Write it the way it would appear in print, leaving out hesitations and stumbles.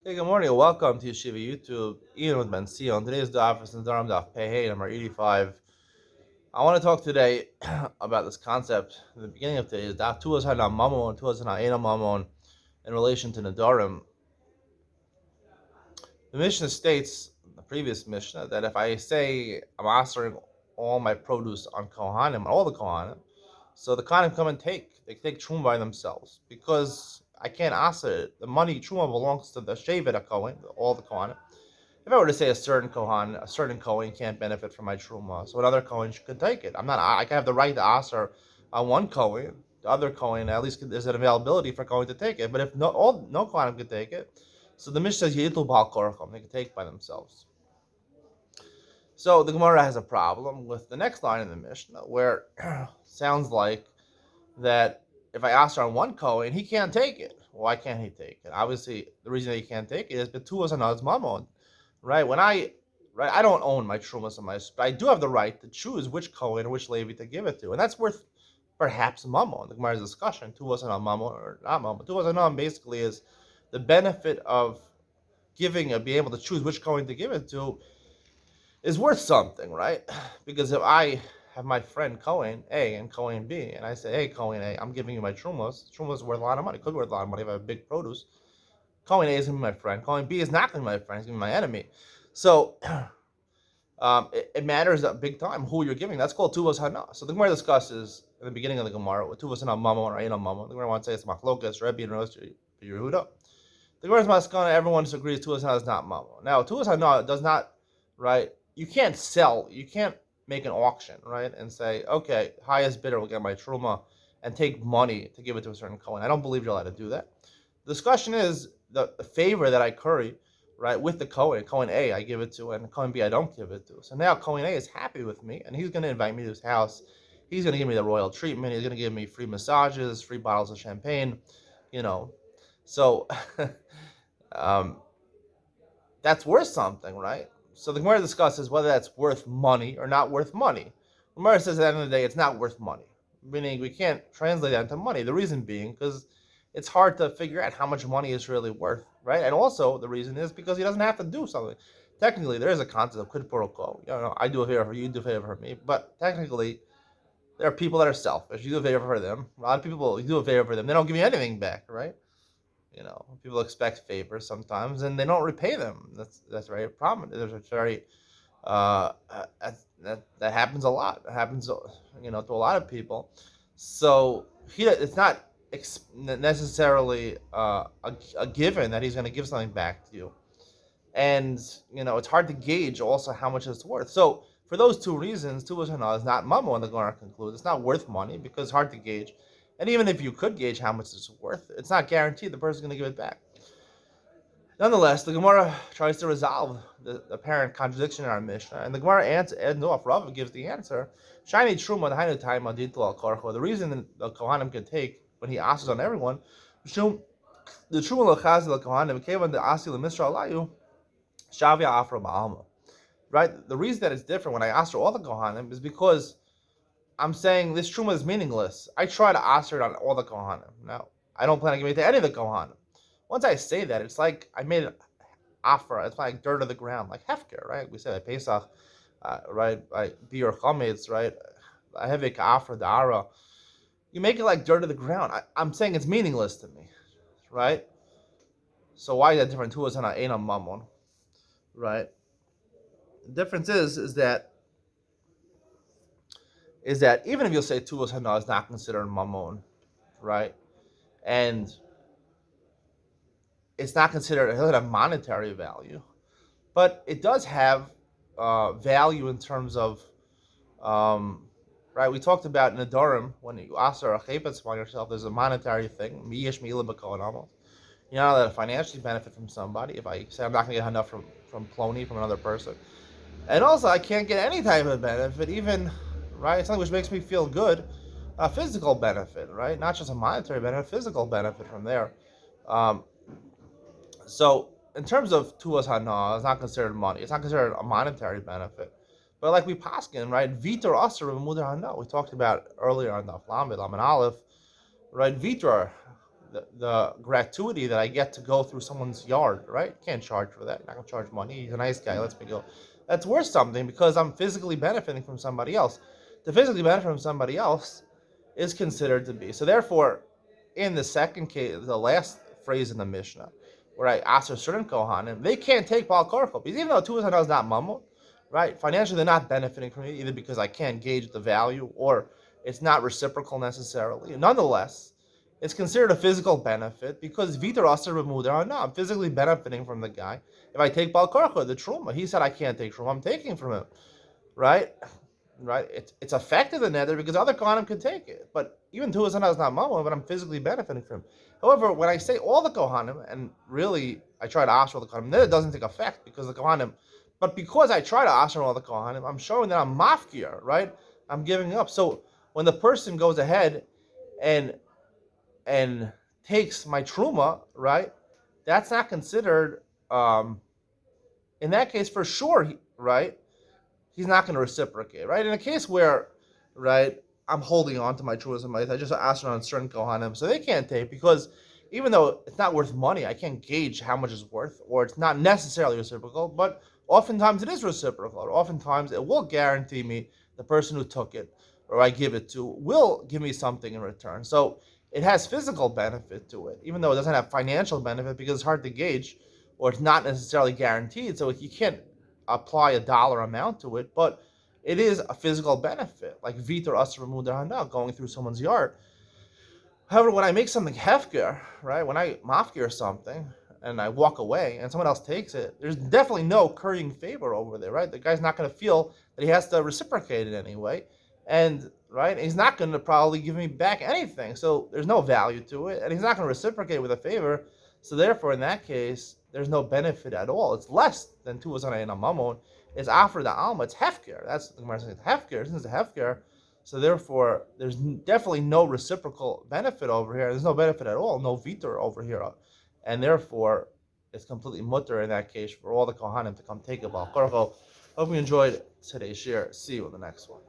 Hey, good morning. Welcome to Yeshiva YouTube. Iyun with Benzion. Today's daf is Nedarim daf Pei number 85. I want to talk today about this concept in the beginning of today's daf. Tuas Hana Mamon, Tuas Hana Ena Mamon, in relation to Nedarim. The Mishnah states, the previous Mishnah, that if I say I'm answering all my produce on Kohanim, all the Kohanim, so the Kohanim come and they take Truma by themselves because I can't answer it. The money Truma belongs to the Shevet Kohen, all the Kohanim. If I were to say a certain Kohen can't benefit from my Truma, so another Kohen could take it. I can have the right to answer on one Kohen, the other Kohen, at least there's an availability for Kohen to take it. But if no Kohen could take it, so the Mishnah says Yitul Bal Korachom, they can take by themselves. So the Gemara has a problem with the next line in the Mishnah, where sounds like that if I ask on one Kohen, he can't take it. Why can't he take it? Obviously, the reason that he can't take it is Betuas Anad's Mamon. Right? I don't own my Trumas and my, but I do have the right to choose which Kohen or which Levi to give it to. And that's worth perhaps Mamon. The Gemara's discussion, Tuas and Mamon or not Mamon. Tuas and basically is the benefit of being able to choose which Kohen to give it to is worth something, right? Because if I have my friend Cohen A and Cohen B, and I say, hey, Cohen A, I'm giving you my Trumas. Trumas worth a lot of money. Could be worth a lot of money if I have big produce. Cohen A is going to be my friend. Cohen B is not going to be my friend. He's going to be my enemy. So it matters a big time who you're giving. That's called Tuvas Hana. So the Gemara discusses in the beginning of the Gemara, Tuvas Hana Mama or Aina Mama. The Gemara wants to say it's Machlokas, Rebbe, and Rosh Yehuda. The Gemara's Maskana, everyone agrees Tuvas Hana is not Mama. Now, Tuvas Hana does not, right? You can't make an auction, right? And say, okay, highest bidder will get my Truma and take money to give it to a certain Kohen. I don't believe you're allowed to do that. The discussion is the favor that I curry, right, with the Kohen A I give it to, and Kohen B I don't give it to. So now Kohen A is happy with me, and he's going to invite me to his house. He's going to give me the royal treatment. He's going to give me free massages, free bottles of champagne, you know. So that's worth something, right? So the Gemara discusses whether that's worth money or not worth money. The Gemara says at the end of the day, it's not worth money, meaning we can't translate that into money. The reason being because it's hard to figure out how much money is really worth, right? And also the reason is because he doesn't have to do something. Technically, there is a concept of quid pro quo. I do a favor for you, you do a favor for me. But technically, there are people that are selfish. You do a favor for them. A lot of people, you do a favor for them. They don't give you anything back, right? People expect favors sometimes, and they don't repay them. That's very prominent. There's a very that happens a lot. It happens, to a lot of people. So it's not necessarily a given that he's going to give something back to you, and it's hard to gauge also how much it's worth. So for those two reasons, Tuvas Hana is not Mamo, and the Gemara concludes it's not worth money because it's hard to gauge. And even if you could gauge how much it's worth, it's not guaranteed the person's going to give it back. Nonetheless, the Gemara tries to resolve the apparent contradiction in our Mishnah, and the Gemara ends off. Rav gives the answer. Shiny Truma the time Aditla Karcho. The reason the Kohanim can take when he asks on everyone, the Truma Lachaz the Kohanim came on the Asi the Misra Alayu, Shavia Afra Ba'alma. Right? The reason that it's different when I ask for all the Kohanim is because I'm saying this Truma is meaningless. I try to answer it on all the Kohanim. Now, I don't plan on giving it to any of the Kohanim. Once I say that, it's like I made it afra. It's like dirt of the ground, like hefker, right? We say at Pesach, right? By Biur Chametz, right? Hevik afra da'ara. You make it like dirt of the ground. I'm saying it's meaningless to me, right? So why is that different? Tuas hana ena mamon, right? The difference is that even if you'll say Tuas hana is not considered mamon, right? And it's not considered a monetary value, but it does have value in terms of, right? We talked about Nedarim when you ask a chaypetz on yourself. There's a monetary thing. Miyesh miila b'kohen almost. That I financially benefit from somebody if I say I'm not going to get enough from Plony, from another person, and also I can't get any type of benefit, even right. Something which makes me feel good, a physical benefit, right? Not just a monetary benefit, physical benefit from there. So in terms of Tuas Hana, it's not considered money. It's not considered a monetary benefit. But like we paskin, right? Vitor Asar Mudar Hana. We talked about earlier on the Lamed Aleph, right? Vitor, the gratuity that I get to go through someone's yard, right? Can't charge for that. You're not gonna charge money. He's a nice guy. Let's me go. That's worth something because I'm physically benefiting from somebody else. To physically benefit from somebody else is considered to be. So therefore, in the second case, the last phrase in the Mishnah, where I ask a certain Kohanim, they can't take Baal Korcho because even though Tuas is not Mamon, right? Financially, they're not benefiting from it either because I can't gauge the value or it's not reciprocal necessarily. Nonetheless, it's considered a physical benefit because Vitar Aser B'Mudar. No, I'm physically benefiting from the guy. If I take Baal Korcho, the Truma, he said I can't take Truma. I'm taking from him, right? Right? It's affected the nether because other Kohanim could take it. But even Tuazana is not Mamon, but I'm physically benefiting from him. However, when I say all the Kohanim, and really I try to ask all the Kohanim, then it doesn't take effect because the Kohanim, but because I try to ask all the Kohanim, I'm showing that I'm mafkir, right? I'm giving up. So when the person goes ahead and and takes my truma, right? That's not considered. In that case, for sure, right? He's not going to reciprocate, right? In a case where, right, I'm holding on to my truas and my, I just asked on certain kohanim, so they can't take because even though it's not worth money, I can't gauge how much it's worth, or it's not necessarily reciprocal. But oftentimes it is reciprocal. Or oftentimes it will guarantee me the person who took it or I give it to will give me something in return. So it has physical benefit to it, even though it doesn't have financial benefit because it's hard to gauge or it's not necessarily guaranteed. So you can't apply a dollar amount to it, but it is a physical benefit, like Vitor Asr Mudar going through someone's yard. However, when I make something hefker, right, when I mafkir something and I walk away and someone else takes it, there's definitely no currying favor over there, right? The guy's not going to feel that he has to reciprocate it anyway. And, right, he's not going to probably give me back anything. So there's no value to it. And he's not going to reciprocate with a favor. So therefore, in that case, there's no benefit at all. It's less than two wasana in a mamon. It's after the alma. It's hefker. That's the Gemara saying. Hefker. This is a hefker. So therefore, there's definitely no reciprocal benefit over here. There's no benefit at all. No vitor over here, and therefore, it's completely mutter in that case for all the kohanim to come take a bal korcho. Hope you enjoyed today's share. See you in the next one.